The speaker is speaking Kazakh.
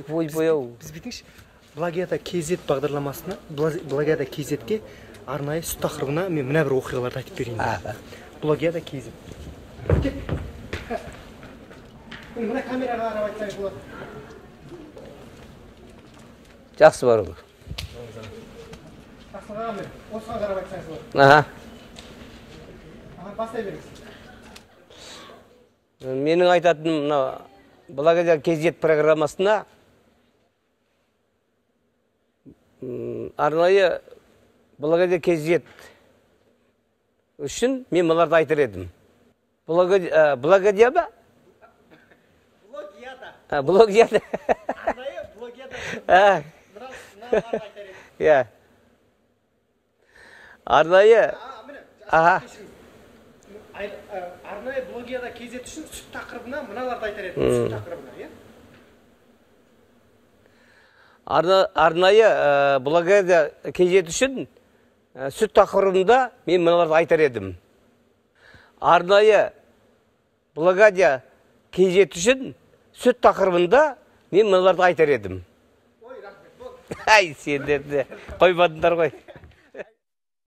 ойбой-ау. Біз бітіңші, Благиада KZ бағдарламасына, Благиада KZ-ке арнайы сүт тақырыбына мен мына бір оқиғаларды айтып берейін. Благиада KZ. Мына камераға қарап айтсаңыз болады. Жақсы бар ол. Ақсыға мен, осыған қарап айтсаңыз болады. Бастай беріңіз. Менің айтатыным мына Благиада KZ программасына арнайы Благиада KZ үшін мен мыналарды айтар едім. Благиада ба? Благиада. Арнайы Благиада. Иә. Арнайы. Арнайы Благиада KZ үшін сүт тақырыбына мыналарды айтар едім. Сүт тақырыбына, иә? Арнайы Благиада KZ үшін сүт тақырыбында мен мыналарды айтар едім. Арнайы Благиада KZ үшін сүт тақырыбында мен мыналарды айтар едім. Ой, рахмет. Ай, сендерді қоймадыңдар ғой.